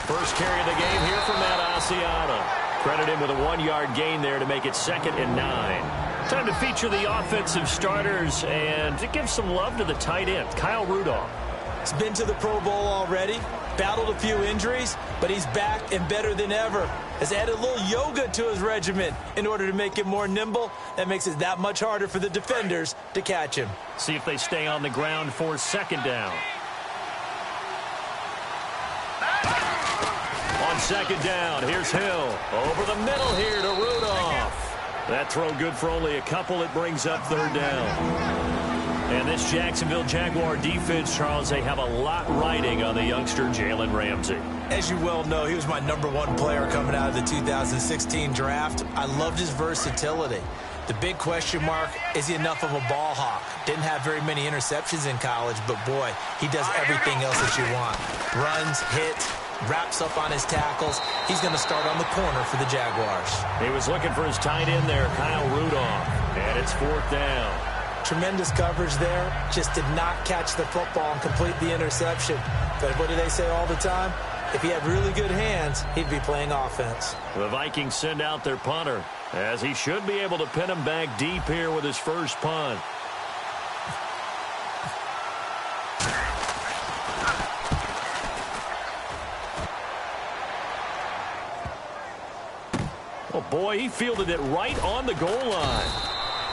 First carry of the game here from Matt Asiata. Credit him with a 1-yard gain there to make it 2nd and 9. Time to feature the offensive starters and to give some love to the tight end, Kyle Rudolph. He's been to the Pro Bowl already, battled a few injuries, but he's back and better than ever. Has added a little yoga to his regimen in order to make him more nimble. That makes it that much harder for the defenders to catch him. See if they stay on the ground for 2nd down. On 2nd down, here's Hill. Over the middle here to Rudolph. That throw good for only a couple. It brings up 3rd down. And this Jacksonville Jaguar defense, Charles, they have a lot riding on the youngster Jalen Ramsey. As you well know, he was my #1 player coming out of the 2016 draft. I loved his versatility. The big question mark, is he enough of a ball hawk? Didn't have very many interceptions in college, but boy, he does everything else that you want. Runs, hits, wraps up on his tackles. He's going to start on the corner for the Jaguars. He was looking for his tight end there, Kyle Rudolph. And it's 4th down. Tremendous coverage there. Just did not catch the football and complete the interception. But what do they say all the time? If he had really good hands, he'd be playing offense. The Vikings send out their punter, as he should be able to pin him back deep here with his first punt. Oh, boy, he fielded it right on the goal line.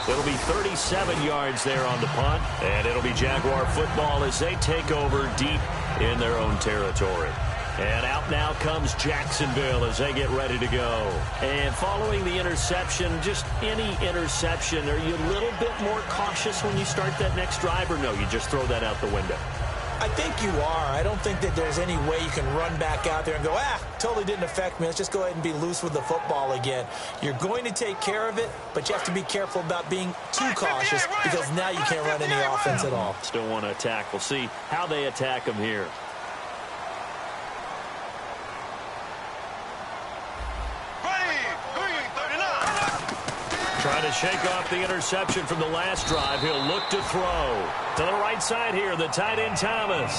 It'll be 37 yards there on the punt, and it'll be Jaguar football as they take over deep in their own territory. And out now comes Jacksonville as they get ready to go. And following the interception, just any interception, are you a little bit more cautious when you start that next drive, or no, you just throw that out the window? I think you are. I don't think that there's any way you can run back out there and go, totally didn't affect me. Let's just go ahead and be loose with the football again. You're going to take care of it, but you have to be careful about being too cautious because now you can't run any offense at all. Still want to attack. We'll see how they attack them here. Trying to shake off the interception from the last drive. He'll look to throw. To the right side here, the tight end Thomas.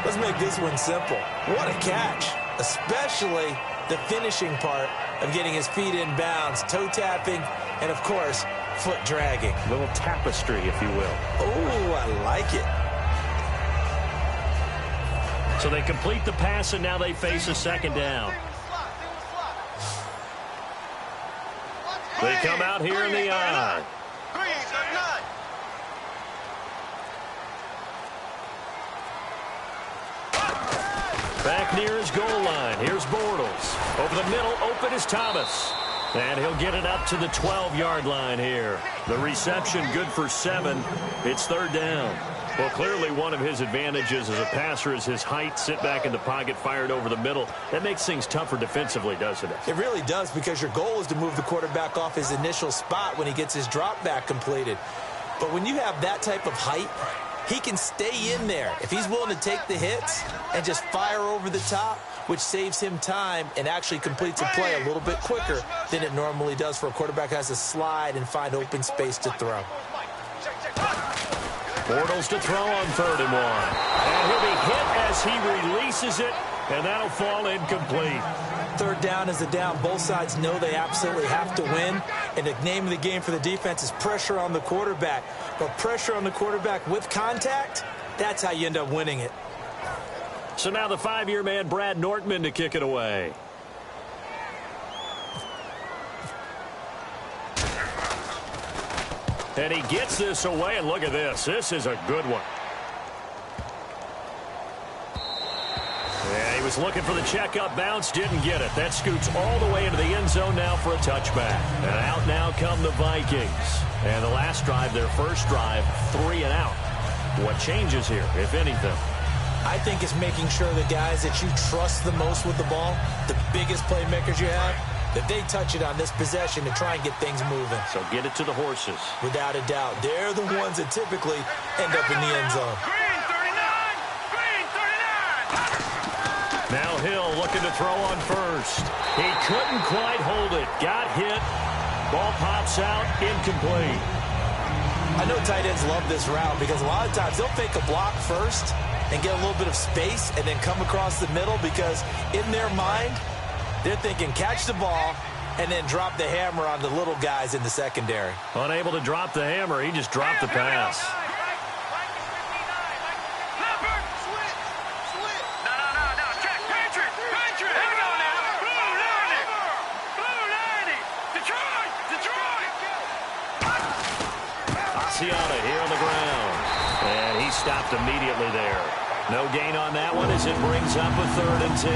Let's make this one simple. What a catch, especially the finishing part of getting his feet in bounds, toe tapping, and, of course, foot dragging. A little tapestry, if you will. Oh, I like it. So they complete the pass, and now they face a 2nd down. They come out here in the eye. Back near his goal line. Here's Bortles. Over the middle, open is Thomas. And he'll get it up to the 12-yard line here. The reception good for 7. It's 3rd down. Well, clearly one of his advantages as a passer is his height, sit back in the pocket, fired over the middle. That makes things tougher defensively, doesn't it? It really does, because your goal is to move the quarterback off his initial spot when he gets his drop back completed. But when you have that type of height, he can stay in there if he's willing to take the hits and just fire over the top, which saves him time and actually completes a play a little bit quicker than it normally does for a quarterback who has to slide and find open space to throw. Bortles to throw on 3rd and 1. And he'll be hit as he releases it, and that'll fall incomplete. 3rd down is a down. Both sides know they absolutely have to win, and the name of the game for the defense is pressure on the quarterback. But pressure on the quarterback with contact, that's how you end up winning it. So now the 5-year man, Brad Nortman, to kick it away. And he gets this away, and look at this. This is a good one. Yeah, he was looking for the check-up bounce, didn't get it. That scoots all the way into the end zone now for a touchback. And out now come the Vikings. And the last drive, their first drive, 3 and out. What changes here, if anything? I think it's making sure the guys that you trust the most with the ball, the biggest playmakers you have, that they touch it on this possession to try and get things moving. So get it to the horses. Without a doubt. They're the ones that typically end up in the end zone. Green 39! Green 39! Now Hill looking to throw on first. He couldn't quite hold it. Got hit. Ball pops out. Incomplete. I know tight ends love this route because a lot of times they'll fake a block first, and get a little bit of space and then come across the middle, because in their mind, they're thinking catch the ball and then drop the hammer on the little guys in the secondary. Unable to drop the hammer, he just dropped the pass. Asiata here on the ground. And he stopped immediately there. No gain on that one as it brings up a 3rd and 10.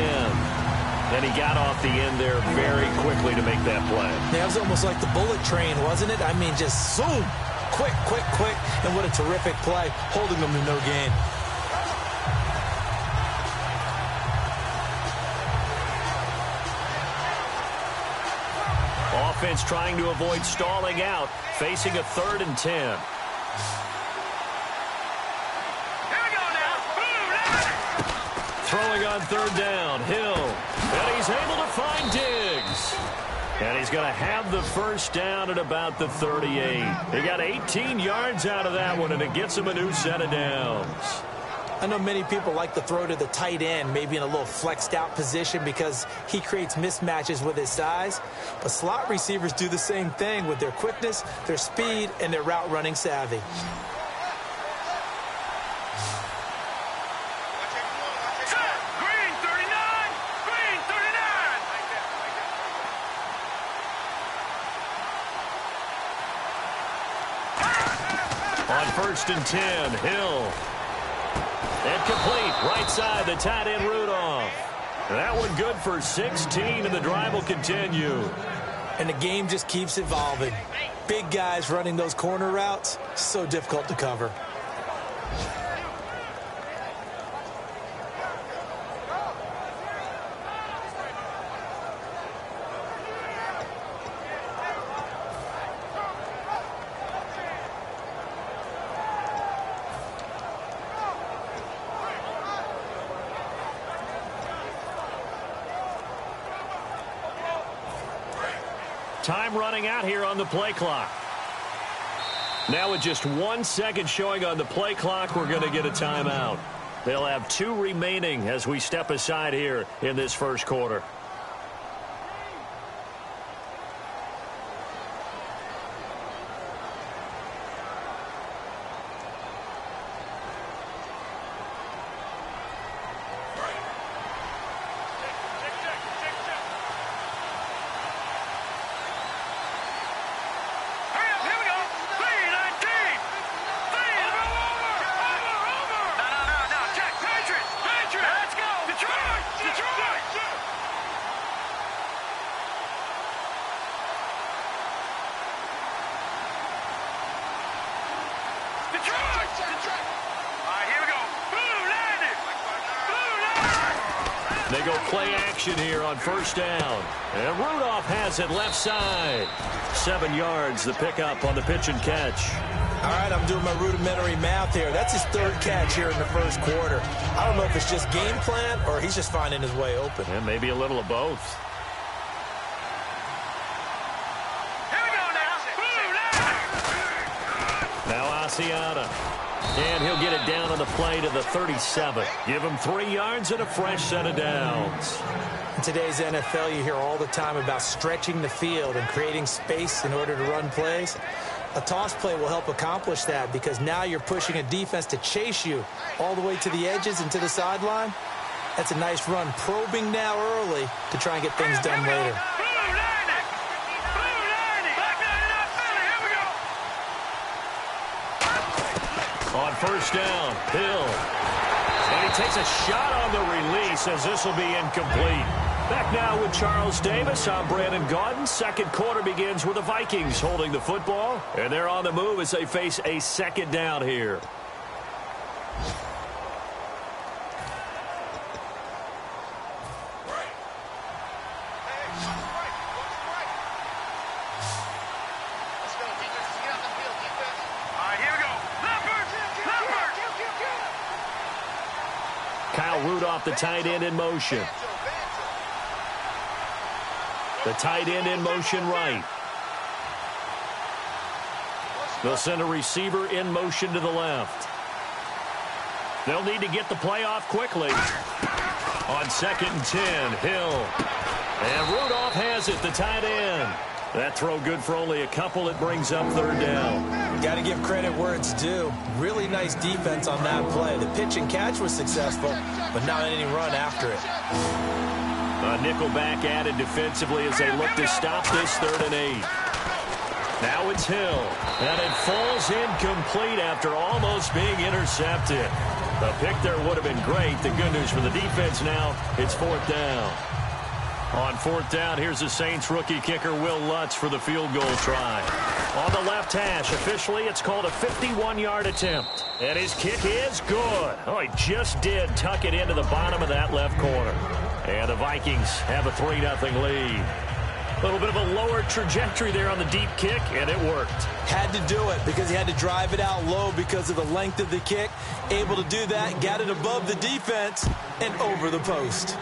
And he got off the end there very quickly to make that play. Yeah, it was almost like the bullet train, wasn't it? I mean, just zoom. Quick, quick, quick. And what a terrific play, holding them to no gain. Offense trying to avoid stalling out, facing a 3rd and 10. Throwing on 3rd down, Hill. And he's able to find Diggs. And he's going to have the first down at about the 38. He got 18 yards out of that one, and it gets him a new set of downs. I know many people like to throw to the tight end, maybe in a little flexed out position because he creates mismatches with his size. But slot receivers do the same thing with their quickness, their speed, and their route running savvy. On 1st and 10, Hill. And complete, right side, the tight end Rudolph. That one good for 16, and the drive will continue. And the game just keeps evolving. Big guys running those corner routes, so difficult to cover. Time running out here on the play clock. Now with just 1 second showing on the play clock, we're going to get a timeout. They'll have 2 remaining as we step aside here in this first quarter. They go play action here on 1st down. And Rudolph has it left side. 7 yards, the pickup on the pitch and catch. All right, I'm doing my rudimentary math here. That's his 3rd catch here in the first quarter. I don't know if it's just game plan or he's just finding his way open. And maybe a little of both. Here we go now. Now Asiata. And he'll get it down on the play to the 37. Give him 3 yards and a fresh set of downs. In today's NFL, you hear all the time about stretching the field and creating space in order to run plays. A toss play will help accomplish that because now you're pushing a defense to chase you all the way to the edges and to the sideline. That's a nice run, probing now early to try and get things done later. On 1st down, Hill. And he takes a shot on the release as this will be incomplete. Back now with Charles Davis. I'm Brandon Gaudin. Second quarter begins with the Vikings holding the football. And they're on the move as they face a 2nd down here. Kyle Rudolph, the tight end in motion. The tight end in motion right. They'll send a receiver in motion to the left. They'll need to get the play off quickly. On 2nd and 10, Hill. And Rudolph has it, the tight end. That throw good for only a couple. It brings up 3rd down. Got to give credit where it's due. Really nice defense on that play. The pitch and catch was successful, but not any run after it. A nickelback added defensively as they look to stop this 3rd and 8. Now it's Hill, and it falls incomplete after almost being intercepted. The pick there would have been great. The good news for the defense now, it's 4th down. On 4th down, here's the Saints rookie kicker, Will Lutz, for the field goal try. On the left hash, officially, it's called a 51-yard attempt. And his kick is good. Oh, he just did tuck it into the bottom of that left corner. And the Vikings have a 3-0 lead. A little bit of a lower trajectory there on the deep kick, and it worked. Had to do it because he had to drive it out low because of the length of the kick. Able to do that, got it above the defense and over the post.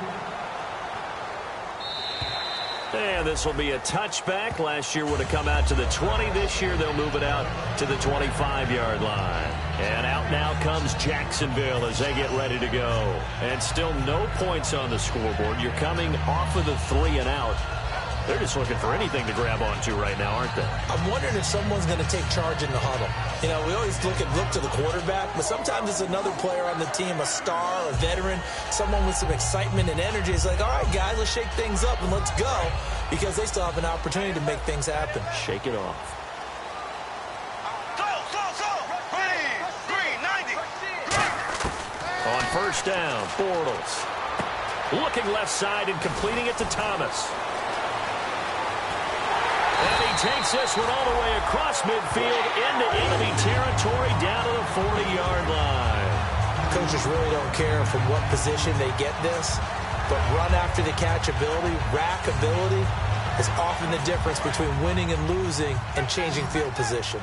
And this will be a touchback. Last year would have come out to the 20. This year they'll move it out to the 25-yard line. And out now comes Jacksonville as they get ready to go. And still no points on the scoreboard. You're coming off of the 3 and out. They're just looking for anything to grab onto right now, aren't they? I'm wondering if someone's going to take charge in the huddle. You know, we always look to the quarterback, but sometimes it's another player on the team, a star, a veteran, someone with some excitement and energy. It's like, all right, guys, let's shake things up and let's go, because they still have an opportunity to make things happen. Shake it off. Green, 90. On 1st down, Bortles. Looking left side and completing it to Thomas. And he takes this one all the way across midfield into enemy territory down to the 40-yard line. Coaches really don't care from what position they get this, but run after the catch ability, rack ability, is often the difference between winning and losing and changing field position.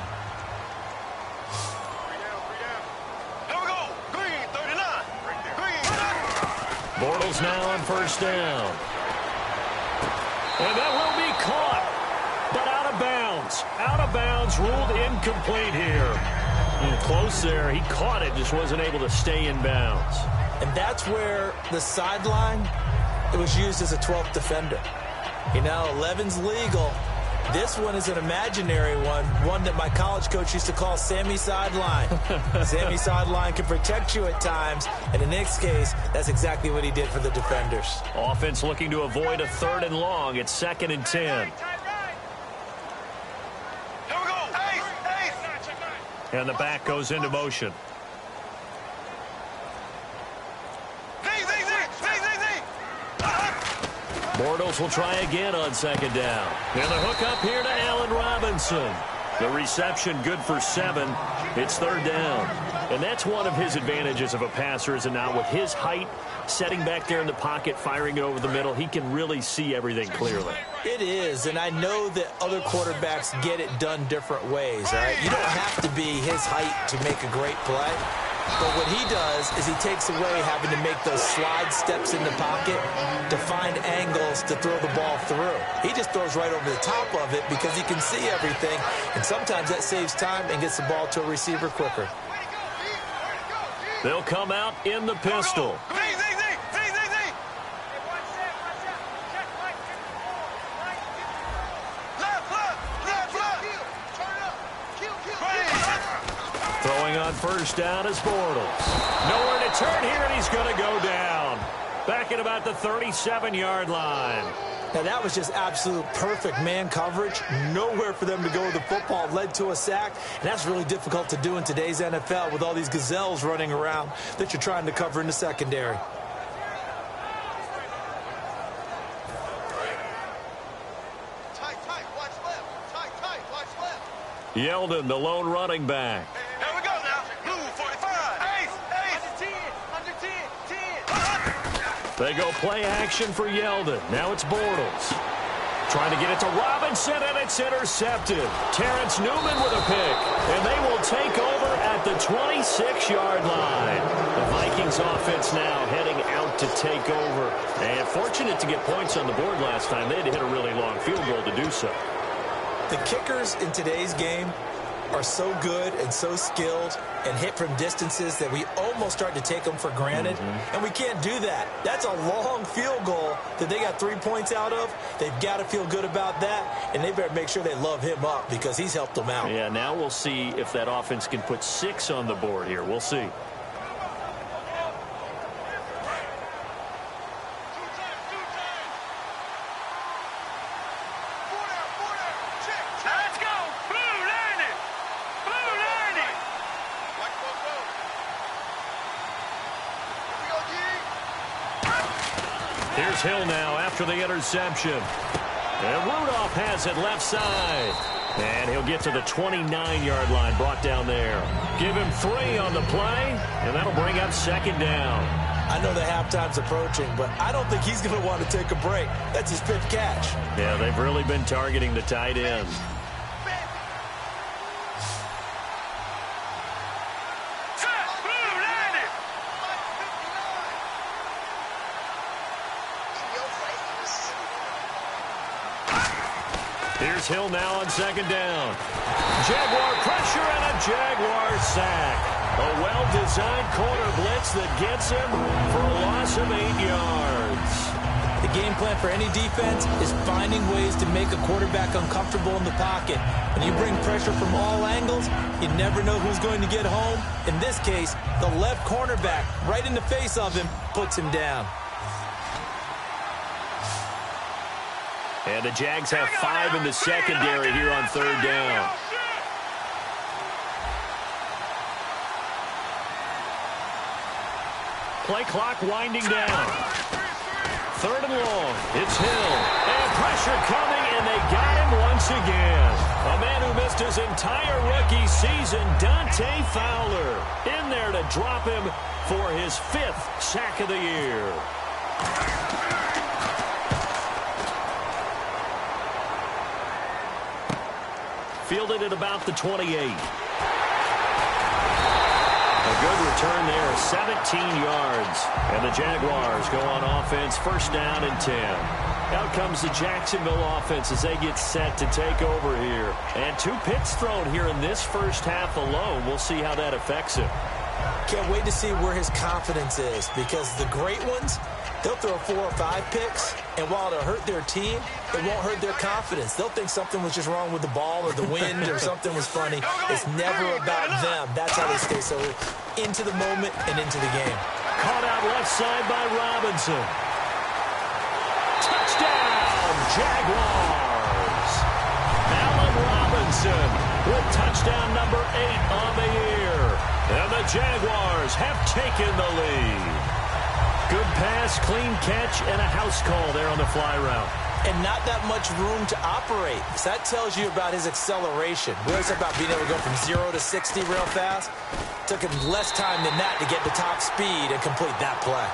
Here we go. Green, 39. Green. Bortles now on 1st down. And that will be caught. But out of bounds. Out of bounds, ruled incomplete here. Close there. He caught it, just wasn't able to stay in bounds. And that's where the sideline, it was used as a 12th defender. You know, 11's legal. This one is an imaginary one that my college coach used to call Sammy Sideline. Sammy Sideline can protect you at times, and in this case, that's exactly what he did for the defenders. Offense looking to avoid a 3rd and long. It's 2nd and 10. And the back goes into motion. Bortles will try again on 2nd down. And the hook up here to Allen Robinson. The reception good for 7. It's 3rd down. And that's one of his advantages of a passer, is it not? With his height, setting back there in the pocket, firing it over the middle, he can really see everything clearly. It is, and I know that other quarterbacks get it done different ways, all right? You don't have to be his height to make a great play. But what he does is he takes away having to make those slide steps in the pocket to find angles to throw the ball through. He just throws right over the top of it because he can see everything, and sometimes that saves time and gets the ball to a receiver quicker. They'll come out in the pistol. Throwing on 1st down is Bortles. Nowhere to turn here, and he's going to go down. Back at about the 37-yard line. Now, that was just absolute perfect man coverage. Nowhere for them to go with the football. Led to a sack, and that's really difficult to do in today's NFL with all these gazelles running around that you're trying to cover in the secondary. Yeldon, the lone running back. Here we go now. Blue 45. Ace. Under 10. They go play action for Yeldon. Now it's Bortles. Trying to get it to Robinson, and it's intercepted. Terrence Newman with a pick. And they will take over at the 26-yard line. The Vikings offense now heading out to take over. And fortunate to get points on the board last time. They had to hit a really long field goal to do so. The kickers in today's game, are so good and so skilled and hit from distances that we almost start to take them for granted, and we can't do that. That's a long field goal that they got 3 points out of. They've got to feel good about that, and they better make sure they love him up because he's helped them out. Yeah, now we'll see if that offense can put 6 on the board here. We'll see. Here's Hill now after the interception. And Rudolph has it left side. And he'll get to the 29-yard line, brought down there. Give him 3 on the play, and that'll bring up second down. I know the halftime's approaching, but I don't think he's going to want to take a break. That's his 5th catch. Yeah, they've really been targeting the tight end. Here's Hill now on second down. Jaguar pressure and a Jaguar sack. A well-designed corner blitz that gets him for a loss of 8 yards. The game plan for any defense is finding ways to make a quarterback uncomfortable in the pocket. When you bring pressure from all angles, you never know who's going to get home. In this case, the left cornerback, right in the face of him, puts him down. And the Jags have 5 in the secondary here on third down. Play clock winding down. Third and long. It's Hill. And pressure coming, and they got him once again. A man who missed his entire rookie season, Dante Fowler, in there to drop him for his 5th sack of the year. Fielded at about the 28. A good return there, 17 yards. And the Jaguars go on offense, first down and 10. Out comes the Jacksonville offense as they get set to take over here. And 2 picks thrown here in this first half alone. We'll see how that affects him. Can't wait to see where his confidence is, because the great ones, they'll throw 4 or 5 picks, and while it'll hurt their team, it won't hurt their confidence. They'll think something was just wrong with the ball or the wind or something was funny. It's never about them. That's how they stay so into the moment and into the game. Caught out left side by Robinson. Touchdown, Jaguars. Allen Robinson with touchdown number 8 on the year. And the Jaguars have taken the lead. Good pass, clean catch, and a house call there on the fly route. And not that much room to operate. So that tells you about his acceleration. We always talk about being able to go from 0 to 60 real fast. Took him less time than that to get to top speed and complete that play.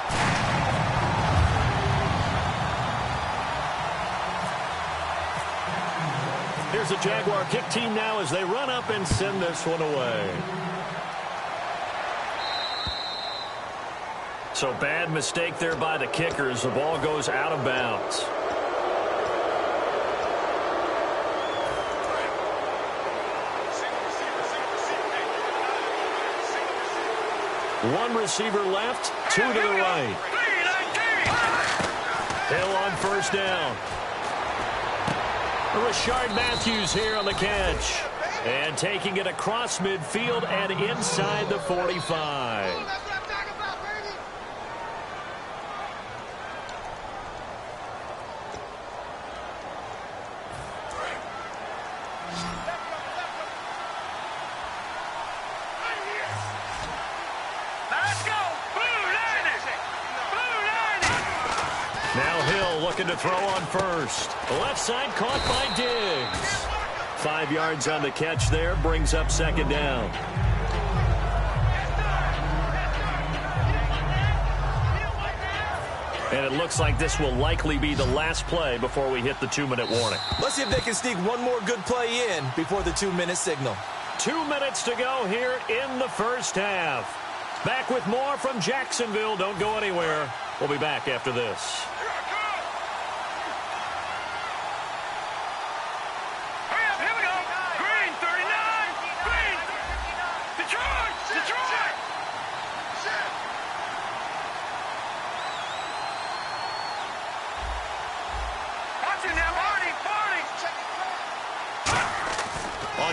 Here's the Jaguar kick team now as they run up and send this one away. So bad mistake there by the kickers. The ball goes out of bounds. One receiver left, 2 to the right. Hill on first down. Rashard Matthews here on the catch. And taking it across midfield and inside the 45. Looking to throw on first. Left side caught by Diggs. 5 yards on the catch there, brings up second down. And it looks like this will likely be the last play before we hit the 2-minute warning. Let's see if they can sneak one more good play in before the 2-minute signal. 2 minutes to go here in the first half. Back with more from Jacksonville. Don't go anywhere. We'll be back after this.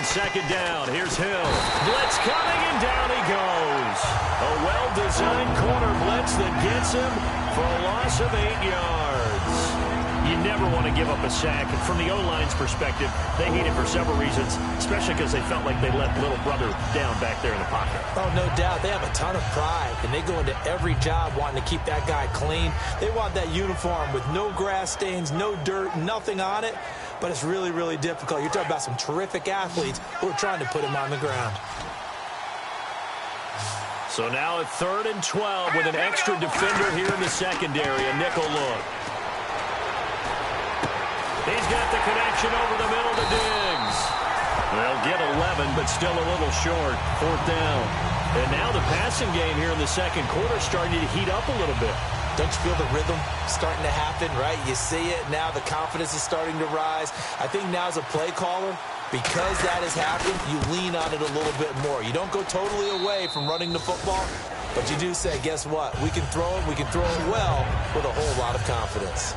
on second down. Here's Hill. Blitz coming, and down he goes. A well-designed corner blitz that gets him for a loss of 8 yards. You never want to give up a sack. And from the O-line's perspective, they hate it for several reasons, especially because they felt like they let little brother down back there in the pocket. Oh, no doubt. They have a ton of pride, and they go into every job wanting to keep that guy clean. They want that uniform with no grass stains, no dirt, nothing on it. But it's really, really difficult. You're talking about some terrific athletes who are trying to put him on the ground. So now a 3rd and 12 with an extra defender here in the secondary, a nickel look. He's got the connection over the middle to Diggs. They'll get 11, but still a little short. 4th down. And now the passing game here in the second quarter starting to heat up a little bit. Don't you feel the rhythm starting to happen, right? You see it now. The confidence is starting to rise. I think now as a play caller, because that has happened, you lean on it a little bit more. You don't go totally away from running the football, but you do say, guess what? We can throw it. We can throw it well with a whole lot of confidence.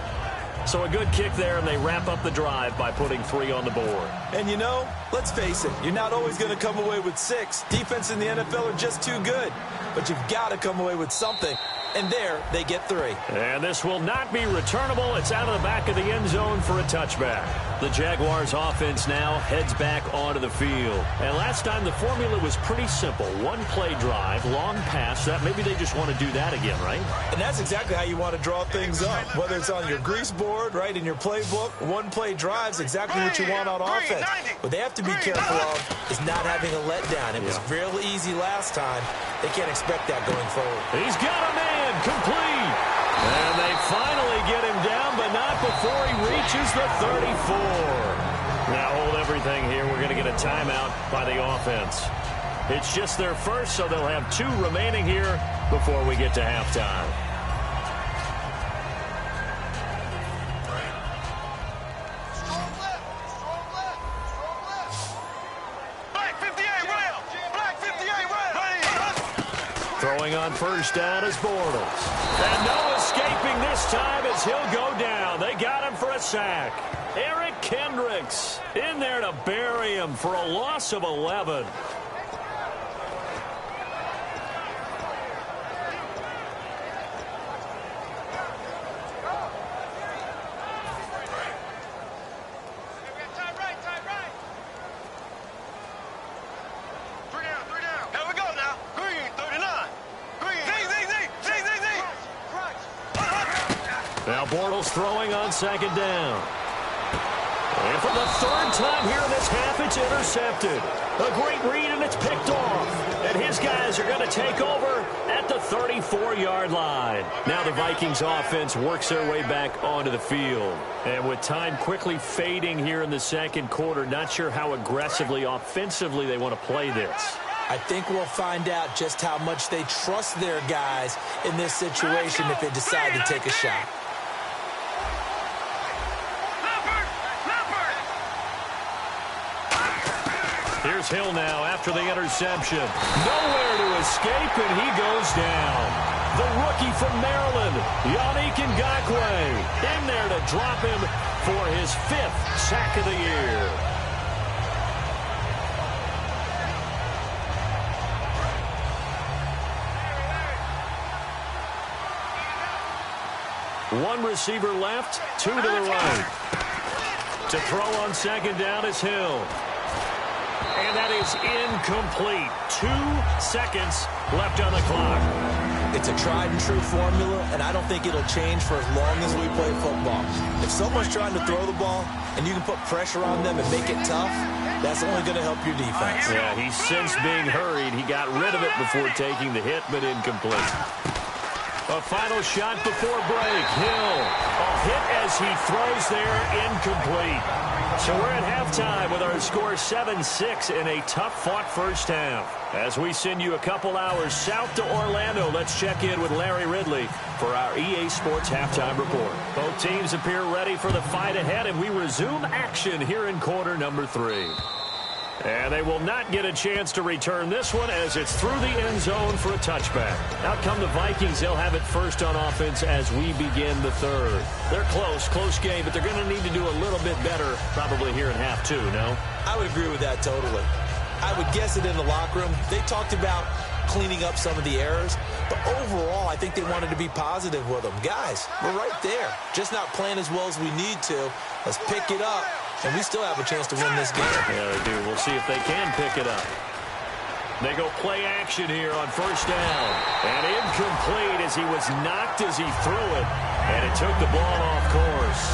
So a good kick there, and they wrap up the drive by putting 3 on the board. And you know, let's face it, you're not always going to come away with 6. Defense in the NFL are just too good. But you've got to come away with something. And there, they get 3. And this will not be returnable. It's out of the back of the end zone for a touchback. The Jaguars offense now heads back onto the field. And last time the formula was pretty simple. 1-play drive, long pass. That maybe they just want to do that again, right? And that's exactly how you want to draw things up. Whether it's on your grease board, right, in your playbook, 1-play drive is exactly what you want on offense. What they have to be careful of is not having a letdown. It was real easy last time. They can't expect that going forward. He's got a man. Complete. And they finally get him down, but not before he reaches the 34. Now hold everything here. We're going to get a timeout by the offense. It's just their first, so they'll have 2 remaining here before we get to halftime. Throwing on first down is Bortles. And no escaping this time as he'll go down. They got him for a sack. Eric Kendricks in there to bury him for a loss of 11. Now Bortles throwing on second down. And for the 3rd time here in this half, it's intercepted. A great read, and it's picked off. And his guys are going to take over at the 34-yard line. Now the Vikings offense works their way back onto the field. And with time quickly fading here in the second quarter, not sure how aggressively, offensively they want to play this. I think we'll find out just how much they trust their guys in this situation if they decide to take a shot. Here's Hill now after the interception. Nowhere to escape, and he goes down. The rookie from Maryland, Yannick Ngakoue, in there to drop him for his 5th sack of the year. One receiver left, 2 to the right. To throw on second down is Hill. And that is incomplete. 2 seconds left on the clock. It's a tried and true formula, and I don't think it'll change for as long as we play football. If someone's trying to throw the ball and you can put pressure on them and make it tough, that's only going to help your defense. Yeah, he's since being hurried. He got rid of it before taking the hit, but incomplete. A final shot before break. Hill, a hit as he throws there, incomplete. So we're at halftime with our score 7-6 in a tough-fought first half. As we send you a couple hours south to Orlando, let's check in with Larry Ridley for our EA Sports Halftime Report. Both teams appear ready for the fight ahead, and we resume action here in quarter number 3. And they will not get a chance to return this one as it's through the end zone for a touchback. Out come the Vikings. They'll have it first on offense as we begin the third. They're close game, but they're going to need to do a little bit better probably here in half two, no? I would agree with that totally. I would guess it in the locker room. They talked about cleaning up some of the errors, but overall, I think they wanted to be positive with them. Guys, we're right there. Just not playing as well as we need to. Let's pick it up. And we still have a chance to win this game. Yeah, they do. We'll see if they can pick it up. They go play action here on first down. And incomplete as he was knocked as he threw it. And it took the ball off course.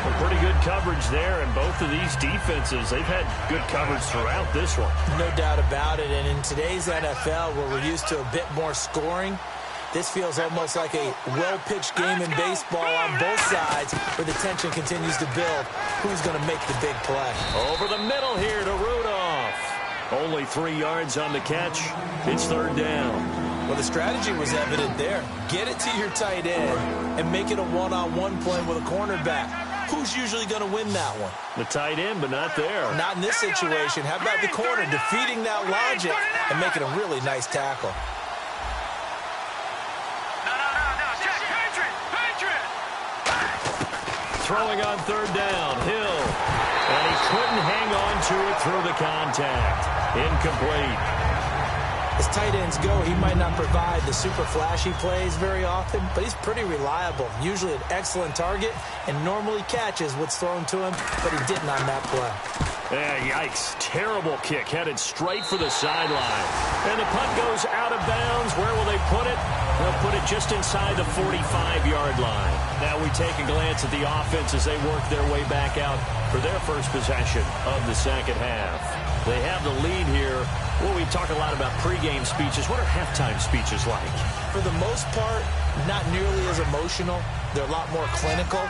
Well, pretty good coverage there. And both of these defenses, they've had good coverage throughout this one. No doubt about it. And in today's NFL, where we're used to a bit more scoring, this feels almost like a well-pitched game in baseball on both sides where the tension continues to build. Who's going to make the big play? Over the middle here to Rudolph. Only 3 yards on the catch. It's third down. Well, the strategy was evident there. Get it to your tight end and make it a one-on-one play with a cornerback. Who's usually going to win that one? The tight end, but not there. Not in this situation. How about the corner defeating that logic and making a really nice tackle? Throwing on third down, Hill. And he couldn't hang on to it through the contact. Incomplete. As tight ends go, he might not provide the super flashy plays very often, but he's pretty reliable. Usually an excellent target and normally catches what's thrown to him, but he didn't on that play. Yikes. Terrible kick headed straight for the sideline. And the punt goes out of bounds. Where will they put it? They'll put it just inside the 45-yard line. Now we take a glance at the offense as they work their way back out for their first possession of the second half. They have the lead here. Well, we talk a lot about pregame speeches. What are halftime speeches like? For the most part, not nearly as emotional. They're a lot more clinical.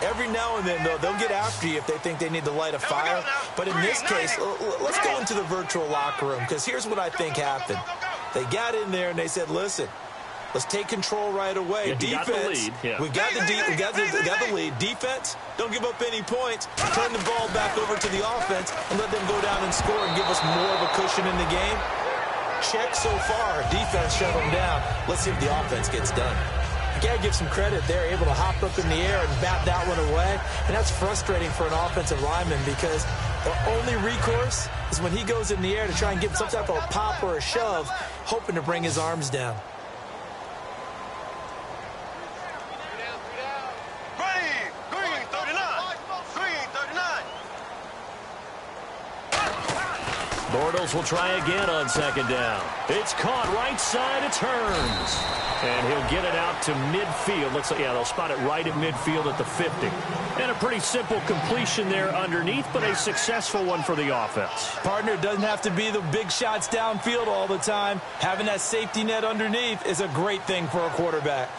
Every now and then, though, they'll get after you if they think they need to light a fire. But in this case, let's go into the virtual locker room, because here's what I think happened. They got in there and they said, listen, let's take control right away. Yeah, Defense, we got the lead. Defense, don't give up any points. Turn the ball back over to the offense and let them go down and score and give us more of a cushion in the game. Check so far. Defense shut them down. Let's see if the offense gets done. You got to give some credit. They're able to hop up in the air and bat that one away. And that's frustrating for an offensive lineman because the only recourse is when he goes in the air to try and get some type of a pop or a shove, hoping to bring his arms down. Bortles will try again on second down. It's caught right side. It turns. And he'll get it out to midfield. Looks like, yeah, they'll spot it right at midfield at the 50. And a pretty simple completion there underneath, but a successful one for the offense. Partner, doesn't have to be the big shots downfield all the time. Having that safety net underneath is a great thing for a quarterback.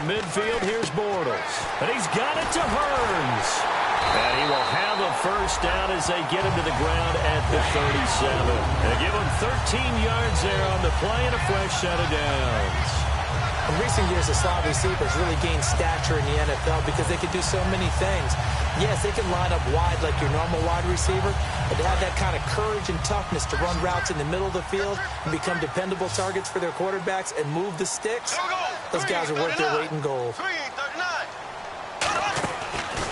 Midfield, here's Bortles. And he's got it to Hearns. And he will have a first down as they get him to the ground at the 37. They give him 13 yards there on the play and a fresh set of downs. In recent years, the slot receivers really gained stature in the NFL because they can do so many things. Yes, they can line up wide like your normal wide receiver, but to have that kind of courage and toughness to run routes in the middle of the field and become dependable targets for their quarterbacks and move the sticks, those guys are worth their weight in gold.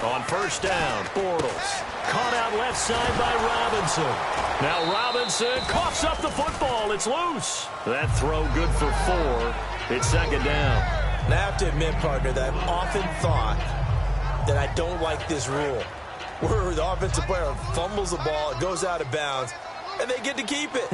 On first down, Bortles. Caught out left side by Robinson. Now Robinson coughs up the football. It's loose. That throw good for 4. It's second down. And I have to admit, partner, that I've often thought that I don't like this rule, where the offensive player fumbles the ball, it goes out of bounds, and they get to keep it.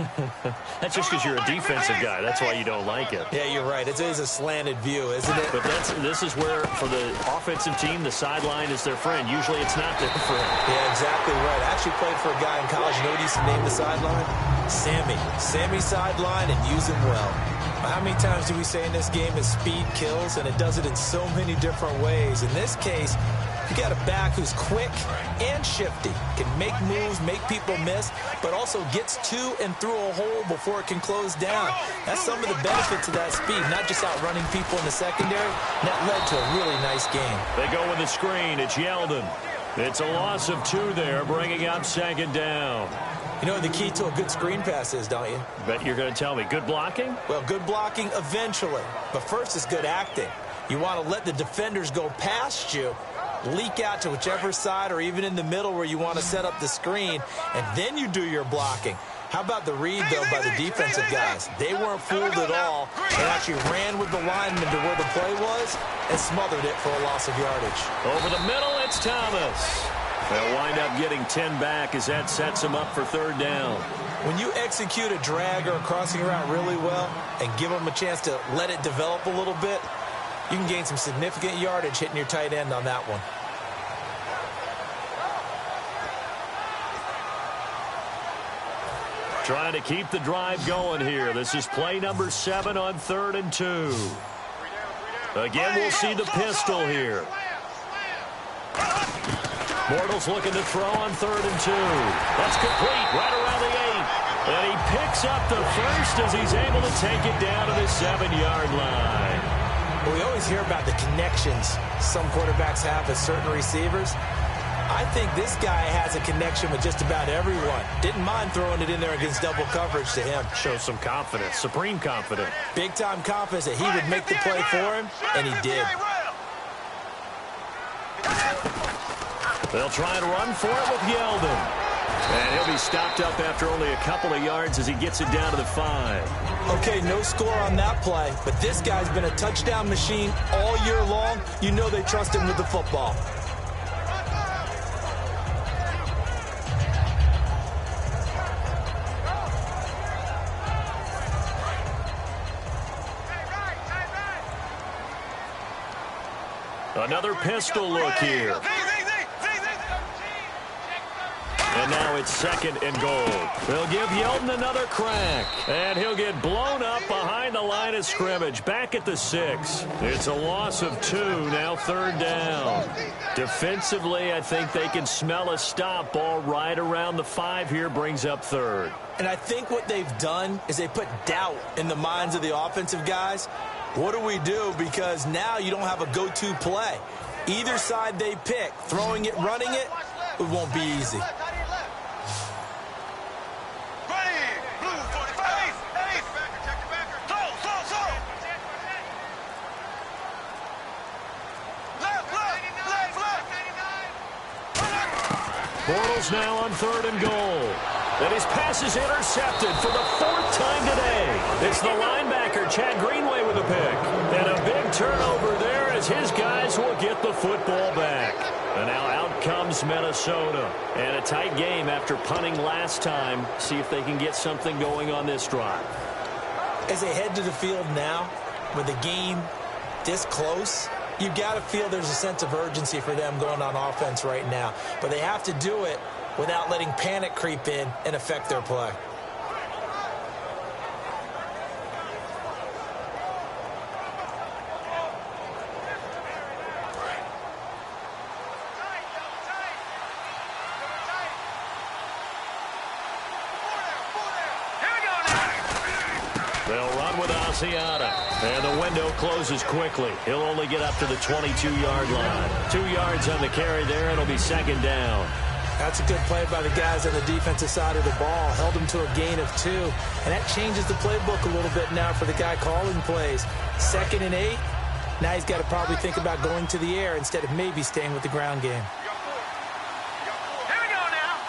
That's just because you're a defensive guy. That's why you don't like it. Yeah, you're right. It is a slanted view, isn't it? But this is where, for the offensive team, the sideline is their friend. Usually it's not their friend. Yeah, exactly right. I actually played for a guy in college. You know what he used to name the sideline? Sammy. Sammy sideline, and use him well. How many times do we say in this game is speed kills, and it does it in so many different ways. In this case, You got a back who's quick and shifty, can make moves, make people miss, but also gets to and through a hole before it can close down. That's some of the benefits of that speed, not just outrunning people in the secondary. And that led to a really nice game. They go with the screen. It's Yeldon. It's a loss of 2 there, bringing up 2nd down. You know what the key to a good screen pass is, don't you? Bet you're going to tell me. Good blocking? Well, good blocking eventually. But first is good acting. You want to let the defenders go past you, leak out to whichever side or even in the middle where you want to set up the screen, and then you do your blocking. How about the read, though, by the defensive guys? They weren't fooled at all. They actually ran with the lineman to where the play was and smothered it for a loss of yardage. Over the middle, it's Thomas. They'll wind up getting 10 back as that sets them up for 3rd down. When you execute a drag or a crossing route really well and give them a chance to let it develop a little bit, you can gain some significant yardage hitting your tight end on that one. Trying to keep the drive going here. This is play number 7 on 3rd and 2. Again, we'll see the pistol here. Bortles looking to throw on 3rd and 2. That's complete right around the 8. And he picks up the first as he's able to take it down to the 7-yard line. Well, we always hear about the connections some quarterbacks have with certain receivers. I think this guy has a connection with just about everyone. Didn't mind throwing it in there against double coverage to him. Shows some confidence, supreme confidence. Big-time confidence that he would make the play for him, and he did. They'll try and run for it with Yeldon. And he'll be stopped up after only a couple of yards as he gets it down to the 5. Okay, no score on that play, but this guy's been a touchdown machine all year long. You know they trust him with the football. Another pistol look here. And now it's 2nd and goal. They'll give Yeldon another crack. And he'll get blown up behind the line of scrimmage. Back at the 6. It's a loss of 2. Now 3rd down. Defensively, I think they can smell a stop. Ball right around the 5 here brings up 3rd. And I think what they've done is they put doubt in the minds of the offensive guys. What do we do? Because now you don't have a go-to play. Either side they pick, throwing it, running it, it won't be easy. Bortles now on 3rd and goal. And his pass is intercepted for the 4th time today. It's the linebacker, Chad Greenway, with a pick. And a big turnover there as his guys will get the football back. And now out comes Minnesota. And a tight game after punting last time. See if they can get something going on this drive. As they head to the field now, with the game this close, you've got to feel there's a sense of urgency for them going on offense right now. But they have to do it without letting panic creep in and affect their play. They'll run with Asiata. And the window closes quickly. He'll only get up to the 22-yard line. 2 yards on the carry there, and it'll be 2nd down. That's a good play by the guys on the defensive side of the ball. Held him to a gain of 2. And that changes the playbook a little bit now for the guy calling plays. 2nd and 8. Now he's got to probably think about going to the air instead of maybe staying with the ground game. Here we go now.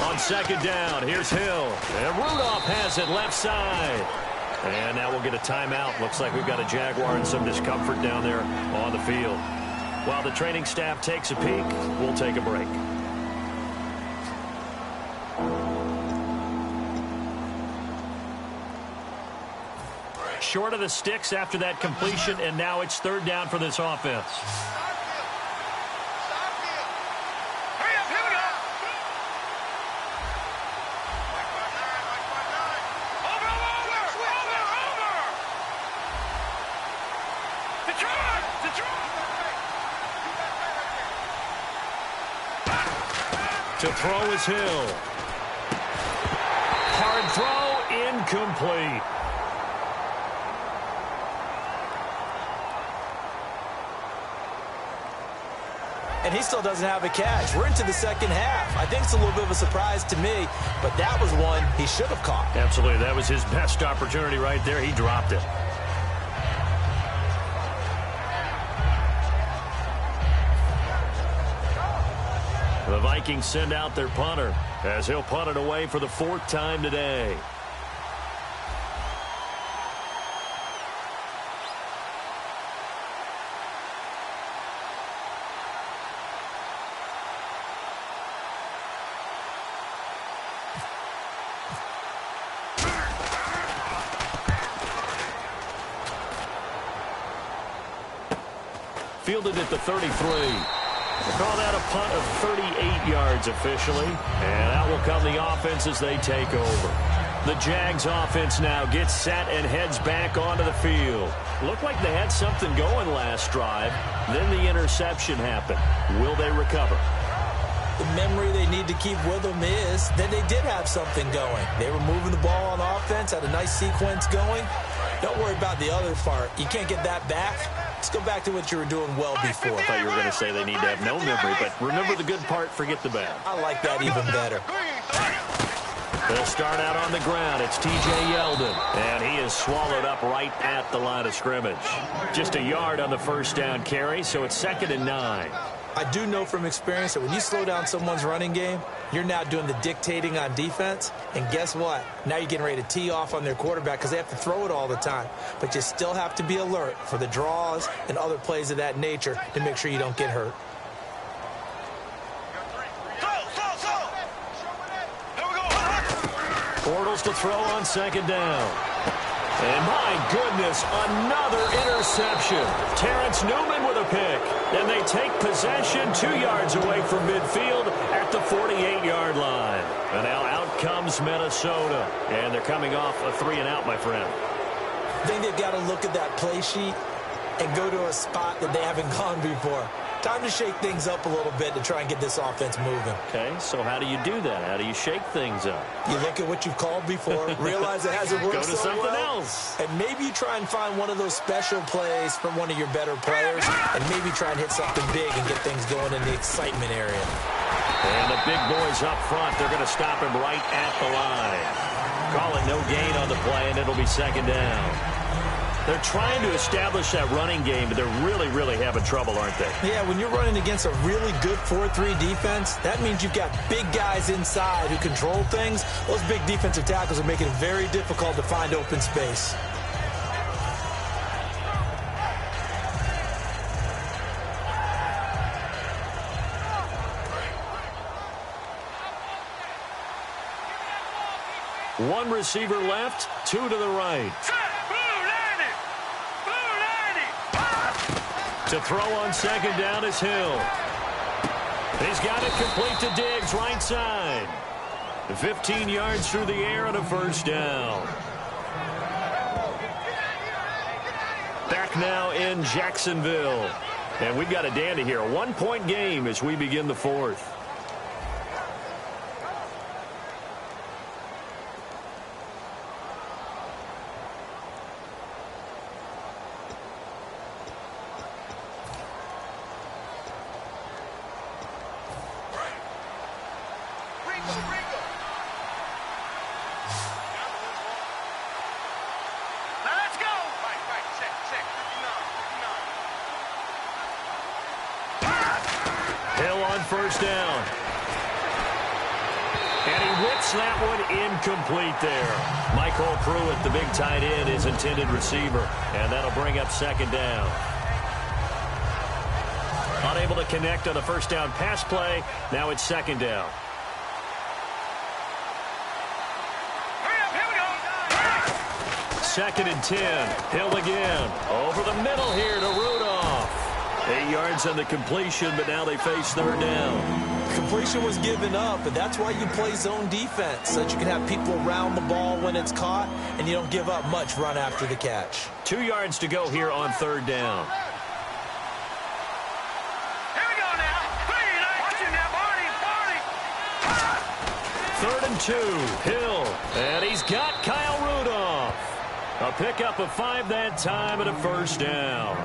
3-19. On 2nd down, here's Hill. And Rudolph has it left side. And now we'll get a timeout. Looks like we've got a Jaguar and some discomfort down there on the field. While the training staff takes a peek, we'll take a break. Short of the sticks after that completion, and now it's 3rd down for this offense. To throw is Hill. Hard throw, incomplete. And he still doesn't have a catch. We're into the second half. I think it's a little bit of a surprise to me, but that was one he should have caught. Absolutely. That was his best opportunity right there. He dropped it. The Vikings send out their punter as he'll punt it away for the 4th time today. Fielded at the 33. We'll call that a punt of 38 yards officially. And out will come the offense as they take over. The Jags offense now gets set and heads back onto the field. Looked like they had something going last drive. Then the interception happened. Will they recover? The memory they need to keep with them is that they did have something going. They were moving the ball on offense, had a nice sequence going. Don't worry about the other part. You can't get that back. Let's go back to what you were doing well before. I thought you were going to say they need to have no memory, but remember the good part, forget the bad. I like that even better. They'll start out on the ground. It's T.J. Yeldon, and he is swallowed up right at the line of scrimmage. Just a yard on the first down carry, so it's 2nd and 9. I do know from experience that when you slow down someone's running game, you're now doing the dictating on defense. And guess what? Now you're getting ready to tee off on their quarterback because they have to throw it all the time. But you still have to be alert for the draws and other plays of that nature to make sure you don't get hurt. Bortles to throw on 2nd down. And my goodness, another interception. Terrence Newman with a pick. And they take possession 2 yards away from midfield at the 48-yard line. And now out comes Minnesota. And they're coming off a 3-and-out, my friend. I think they've got to look at that play sheet and go to a spot that they haven't gone before. Time to shake things up a little bit to try and get this offense moving. Okay, so how do you do that? How do you shake things up? You look at what you've called before, realize it hasn't worked Go to so something well, else. and maybe you try and find one of those special plays from one of your better players, and maybe try and hit something big and get things going in the excitement area. And the big boys up front, they're going to stop him right at the line. Call it no gain on the play, and it'll be 2nd down. They're trying to establish that running game, but they're really having trouble, aren't they? Yeah, when you're running against a really good 4-3 defense, that means you've got big guys inside who control things. Those big defensive tackles are making it very difficult to find open space. One receiver left, 2 to the right. To throw on 2nd down is Hill. He's got it complete to Diggs, right side. 15 yards through the air and a 1st down. Back now in Jacksonville. And we've got a dandy here. A 1-point game as we begin the 4th. First down. And he whips that one incomplete there. Michael Pruitt, the big tight end, his intended receiver. And that'll bring up 2nd down. Unable to connect on the 1st down pass play. Now it's 2nd down. Second and 10. Hill again. Over the middle here to Rudolph. 8 yards on the completion, but now they face 3rd down. Completion was given up, but that's why you play zone defense, so that you can have people around the ball when it's caught, and you don't give up much run after the catch. 2 yards to go here on 3rd down. Here we go now. Watch him now, Barney. 3rd and 2. Hill. And he's got Kyle Rudolph. A pickup of 5 that time and a first down.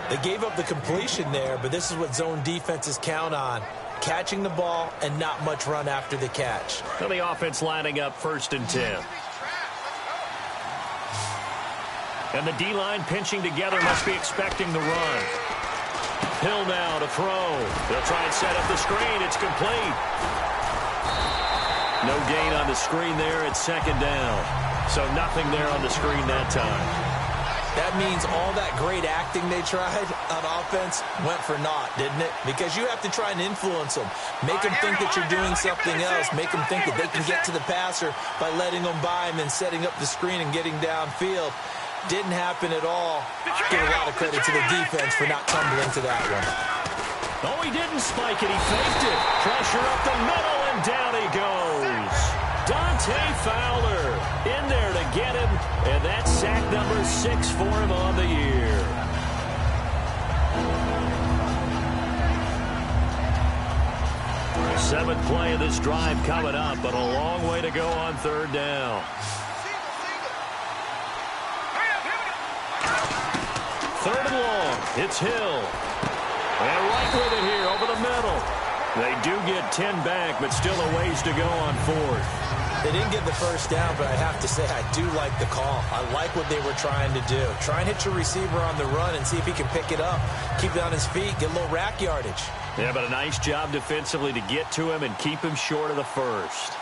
They gave up the completion there, but this is what zone defenses count on. Catching the ball and not much run after the catch. So the offense lining up 1st and 10. And the D-line pinching together, must be expecting the run. Hill now to throw. They'll try and set up the screen. It's complete. No gain on the screen there. It's 2nd down. So nothing there on the screen that time. That means all that great acting they tried on offense went for naught, didn't it? Because you have to try and influence them. Make them think that you're doing something else. Make them think that they can get to the passer by letting them by and then setting up the screen and getting downfield. Didn't happen at all. Give a lot of credit to the defense for not tumbling to that one. Oh, he didn't spike it. He faked it. Pressure up the middle, and down he goes. Dante Fowler in there to get him, and that's sack number 6 for him on the year. Seventh play of this drive coming up, but a long way to go on 3rd down. 3rd and long. It's Hill. And right with it here over the middle. They do get 10 back, but still a ways to go on 4th. They didn't get the first down, but I have to say I do like the call. I like what they were trying to do. Try and hit your receiver on the run and see if he can pick it up. Keep it on his feet, get a little rack yardage. Yeah, but a nice job defensively to get to him and keep him short of the first.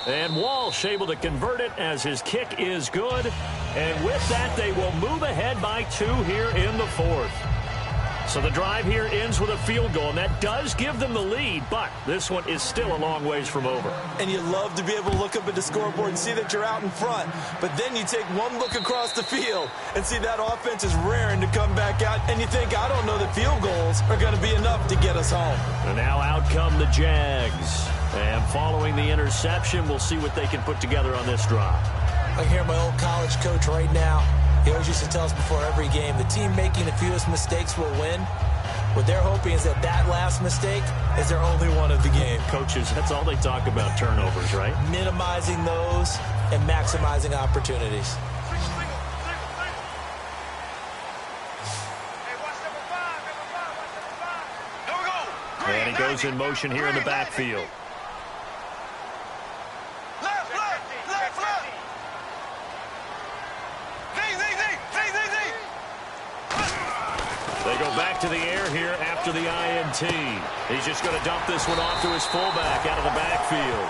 And Walsh able to convert it as his kick is good. And with that, they will move ahead by 2 here in the 4th. So the drive here ends with a field goal, and that does give them the lead, but this one is still a long ways from over. And you love to be able to look up at the scoreboard and see that you're out in front, but then you take one look across the field and see that offense is raring to come back out, and you think, I don't know that field goals are going to be enough to get us home. And now out come the Jags. And following the interception, we'll see what they can put together on this drive. I hear my old college coach right now. He always used to tell us before every game, the team making the fewest mistakes will win. What they're hoping is that that last mistake is their only one of the game. Coaches, that's all they talk about, turnovers, right? Minimizing those and maximizing opportunities. And he goes in motion here in the backfield. They go back to the air here after the INT. He's just going to dump this one off to his fullback out of the backfield.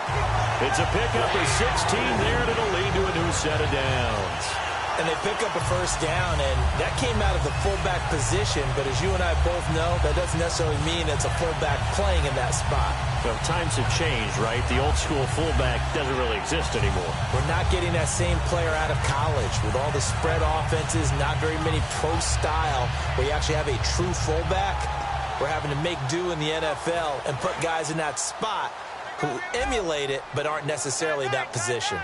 It's a pickup of 16 there, and it'll lead to a new set of downs. And they pick up a first down, and that came out of the fullback position. But as you and I both know, that doesn't necessarily mean it's a fullback playing in that spot. Well, times have changed, right? The old school fullback doesn't really exist anymore. We're not getting that same player out of college with all the spread offenses, not very many pro style, where you actually have a true fullback. We're having to make do in the NFL and put guys in that spot who emulate it but aren't necessarily that position.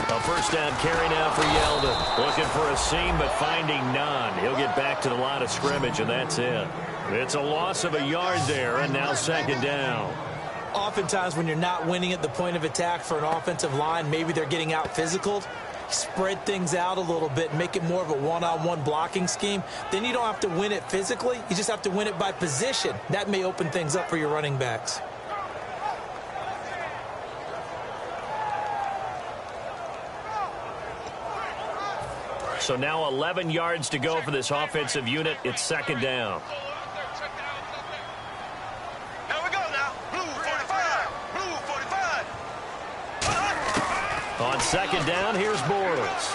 A first down carry now for Yeldon. Looking for a seam, but finding none. He'll get back to the line of scrimmage, and that's it. It's a loss of a yard there, and now 2nd down. Oftentimes when you're not winning at the point of attack for an offensive line, maybe they're getting out physical. Spread things out a little bit, make it more of a one-on-one blocking scheme. Then you don't have to win it physically. You just have to win it by position. That may open things up for your running backs. So now 11 yards to go for this offensive unit. It's 2nd down. Here we go now. Blue 45. Blue 45. On 2nd down, here's Bortles.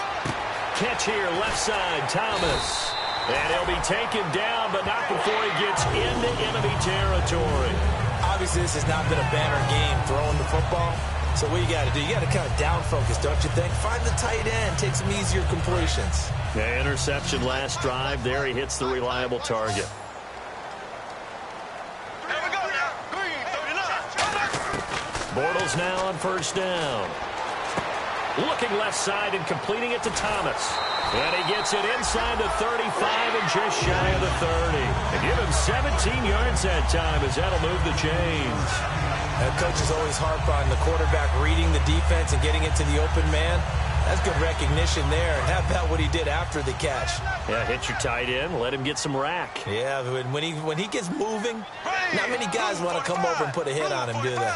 Catch here, left side, Thomas. And he'll be taken down, but not before he gets into enemy territory. Obviously, this has not been a banner game throwing the football. So what you got to do, you got to kind of down focus, don't you think? Find the tight end, take some easier completions. Yeah, interception last drive. There he hits the reliable target. Here we go now. Green 39. Bortles now on first down. Looking left side and completing it to Thomas. And he gets it inside the 35 and just shy of the 30. And give him 17 yards that time as that'll move the chains. That coach is always harp on the quarterback reading the defense and getting it to the open man. That's good recognition there. And how about what he did after the catch? Yeah, hit your tight end, let him get some rack. Yeah, when he gets moving, not many guys want to come over and put a hit on him, do they?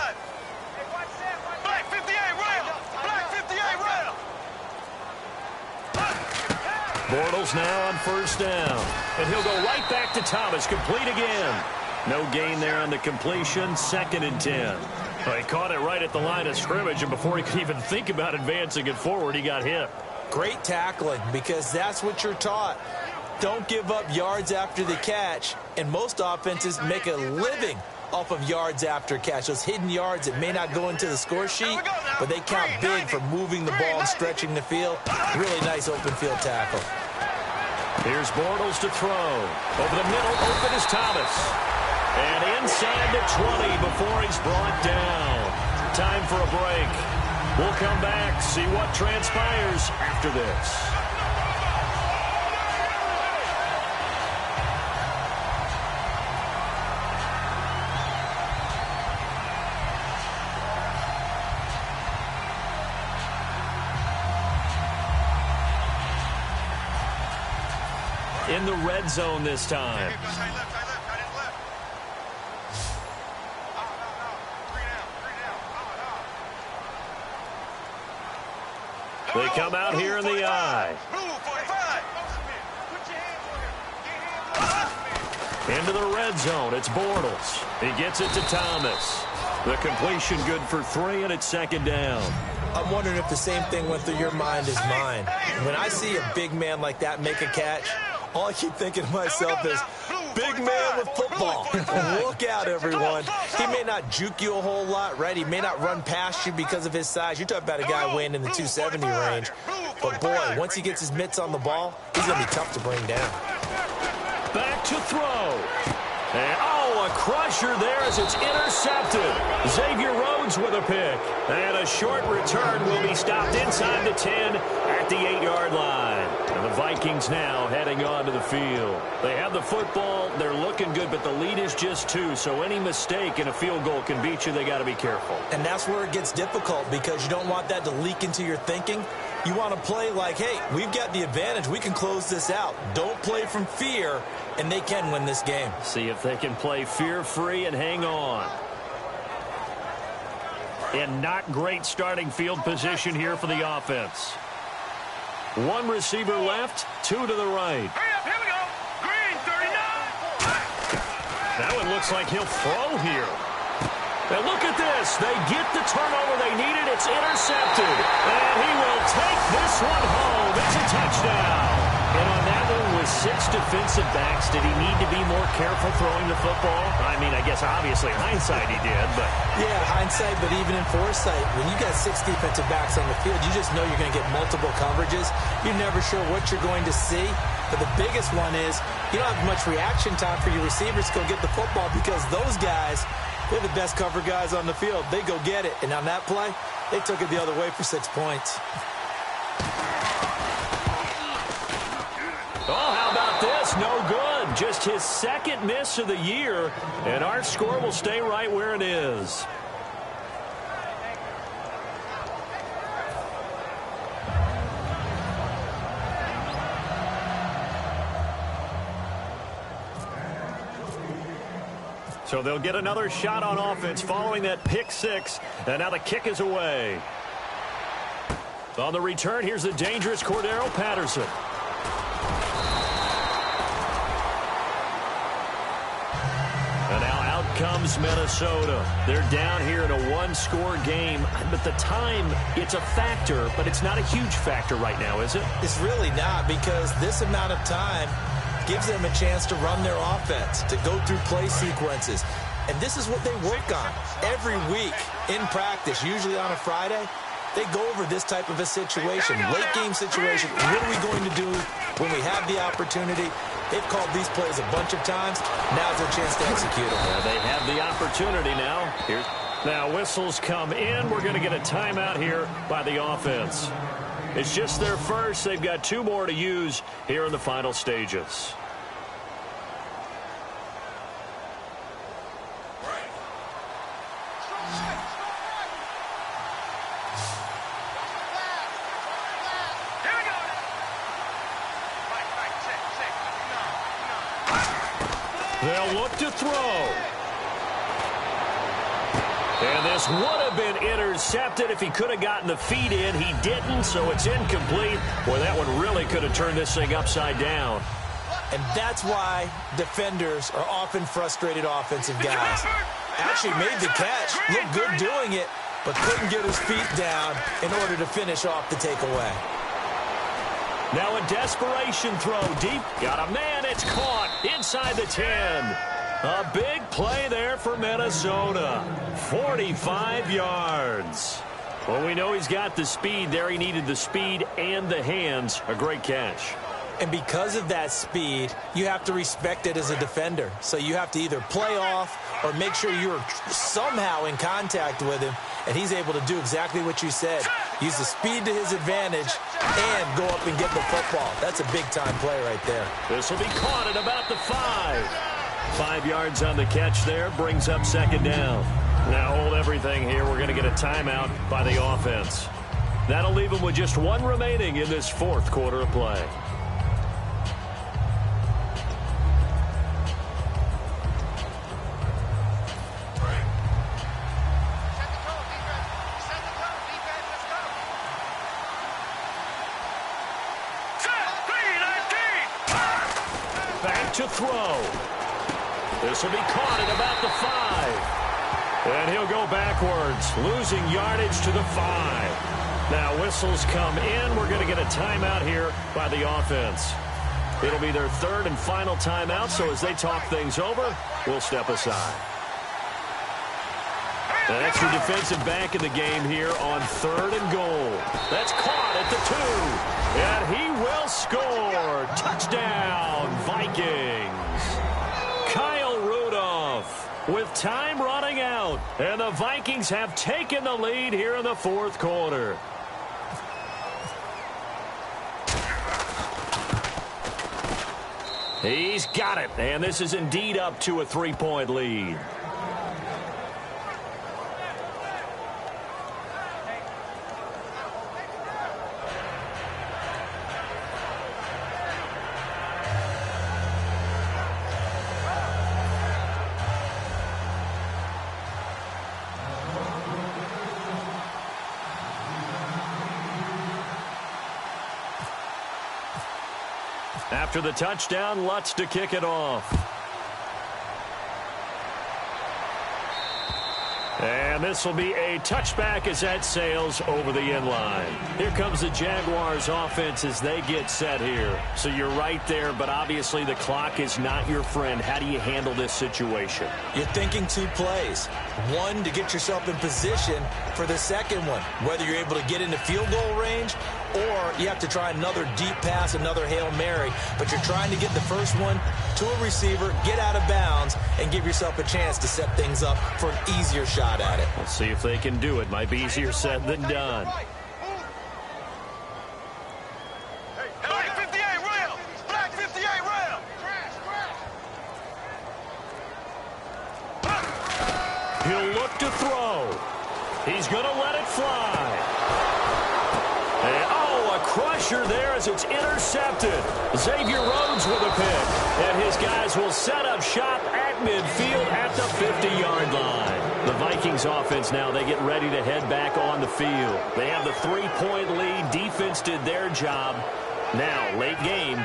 Black 58 rail. Black 58 rail. Bortles now on first down. And he'll go right back to Thomas, complete again. No gain there on the completion, 2nd and 10. Well, he caught it right at the line of scrimmage, and before he could even think about advancing it forward, he got hit. Great tackling, because that's what you're taught. Don't give up yards after the catch, and most offenses make a living off of yards after catch. Those hidden yards that may not go into the score sheet, but they count big for moving the ball and stretching the field. Really nice open field tackle. Here's Bortles to throw. Over the middle, open is Thomas. And inside the 20 before he's brought down. Time for a break. We'll come back, see what transpires after this. In the red zone this time. They come out here in the eye. Into the red zone. It's Bortles. He gets it to Thomas. The completion good for 3, and it's 2nd down. I'm wondering if the same thing went through your mind as mine. When I see a big man like that make a catch, all I keep thinking to myself is, big man with football. Look out, everyone. He may not juke you a whole lot, right? He may not run past you because of his size. You're talking about a guy weighing in the 270 range. But, boy, once he gets his mitts on the ball, he's going to be tough to bring down. Back to throw. And, a crusher there as it's intercepted. Xavier Rhodes with a pick. And a short return will be stopped inside the 10 at the 8-yard line. And the Vikings now heading onto the field. They have the football. They're looking good, but the lead is just 2. So any mistake in a field goal can beat you. They got to be careful. And that's where it gets difficult because you don't want that to leak into your thinking. You want to play like, hey, we've got the advantage. We can close this out. Don't play from fear, and they can win this game. See if they can play fear-free and hang on. And not great starting field position here for the offense. 1 receiver left, 2 to the right. Here we go. Green 39. That one looks like he'll throw here. And look at this. They get the turnover they needed. It's intercepted. And he will take this one home. It's a touchdown. And on that one with 6 defensive backs, did he need to be more careful throwing the football? I mean, I guess obviously hindsight he did, but... Yeah, hindsight, but even in foresight, when you got 6 defensive backs on the field, you just know you're going to get multiple coverages. You're never sure what you're going to see. But the biggest one is you don't have much reaction time for your receivers to go get the football because those guys... they're the best cover guys on the field. They go get it. And on that play, they took it the other way for 6 points. Oh, how about this? No good. Just his 2nd miss of the year. And our score will stay right where it is. So they'll get another shot on offense following that pick 6. And now the kick is away. On the return, here's the dangerous Cordero Patterson. And now out comes Minnesota. They're down here in a 1-score game. But the time, it's a factor, but it's not a huge factor right now, is it? It's really not because this amount of time gives them a chance to run their offense, to go through play sequences. And this is what they work on every week in practice, usually on a Friday. They go over this type of a situation, late game situation. What are we going to do when we have the opportunity? They've called these plays a bunch of times. Now's their chance to execute them. Yeah, they have the opportunity now. Now whistles come in. We're going to get a timeout here by the offense. It's just their first. They've got 2 more to use here in the final stages. They'll look to throw. And this would have been intercepted if he could have gotten the feet in. He didn't, so it's incomplete. Boy, that one really could have turned this thing upside down. And that's why defenders are often frustrated offensive guys. Actually made the catch, looked good doing it, but couldn't get his feet down in order to finish off the takeaway. Now a desperation throw deep. Got a man. It's caught inside the 10. A big play there for Minnesota. 45 yards. Well, we know he's got the speed there. He needed the speed and the hands. A great catch. And because of that speed, you have to respect it as a defender. So you have to either play off or make sure you're somehow in contact with him, and he's able to do exactly what you said. Use the speed to his advantage and go up and get the football. That's a big-time play right there. This will be caught at about the 5. 5 yards on the catch there, brings up second down. Now hold everything here. We're going to get a timeout by the offense. That'll leave them with just 1 remaining in this 4th quarter of play. Back to throw. This will be caught at about the 5. And he'll go backwards, losing yardage to the 5. Now whistles come in. We're going to get a timeout here by the offense. It'll be their 3rd and final timeout, so as they talk things over, we'll step aside. An extra defensive back in the game here on 3rd and goal. That's caught at the 2. And he will score. Touchdown, Vikings. Kyle Rudolph with time running out. And the Vikings have taken the lead here in the 4th quarter. He's got it. And this is indeed up to a 3-point lead. After the touchdown, Lutz to kick it off. And this will be a touchback as that sails over the end line. Here comes the Jaguars offense as they get set here. So you're right there, but obviously the clock is not your friend. How do you handle this situation? You're thinking 2 plays. 1 to get yourself in position for the second one, whether you're able to get into field goal range or you have to try another deep pass, another Hail Mary. But you're trying to get the first one to a receiver, get out of bounds, and give yourself a chance to set things up for an easier shot at it. Let's see if they can do it. Might be easier said than done. Black 58 rail! Black 58 rail! He'll look to throw. He's going to let it fly. And, oh, a crusher there as it's intercepted. Xavier Rhodes with a pick. And his guys will set up shop at midfield at the 50-yard line. The Vikings offense now, they get ready to head back on the field. They have the 3-point lead. Defense did their job. Now, late game.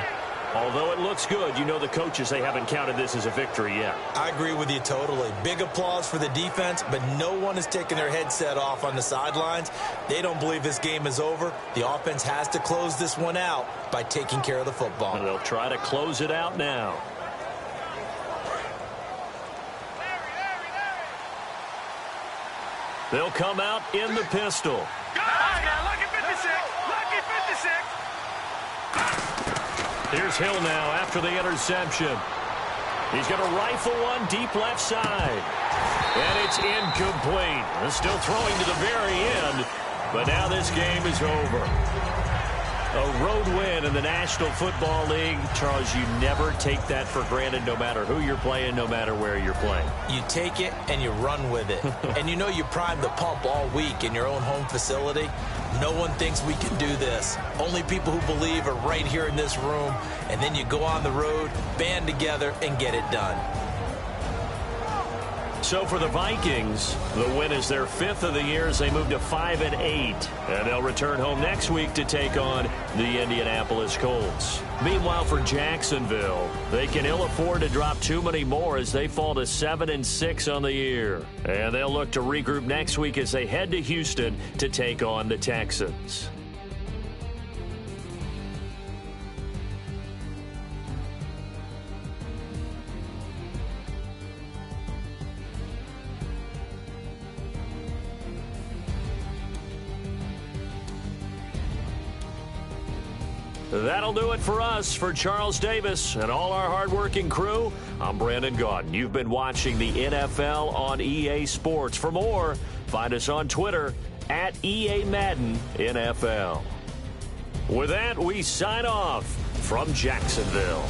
Although it looks good, you know the coaches, they haven't counted this as a victory yet. I agree with you totally. Big applause for the defense, but no one is taking their headset off on the sidelines. They don't believe this game is over. The offense has to close this one out by taking care of the football. And they'll try to close it out now. They'll come out in the pistol. Lucky 56! Lucky 56! Here's Hill now after the interception. He's going to rifle one deep left side. And it's incomplete. They're still throwing to the very end. But now this game is over. A road win in the National Football League. Charles, you never take that for granted no matter who you're playing, no matter where you're playing. You take it and you run with it. And you know you primed the pump all week in your own home facility. No one thinks we can do this. Only people who believe are right here in this room. And then you go on the road, band together, and get it done. So for the Vikings, the win is their 5th of the year as they move to 5-8. And they'll return home next week to take on the Indianapolis Colts. Meanwhile, for Jacksonville, they can ill afford to drop too many more as they fall to 7-6 on the year. And they'll look to regroup next week as they head to Houston to take on the Texans. That'll do it for us. For Charles Davis and all our hardworking crew, I'm Brandon Gaudin. You've been watching the NFL on EA Sports. For more, find us on Twitter at EA Madden NFL. With that, we sign off from Jacksonville.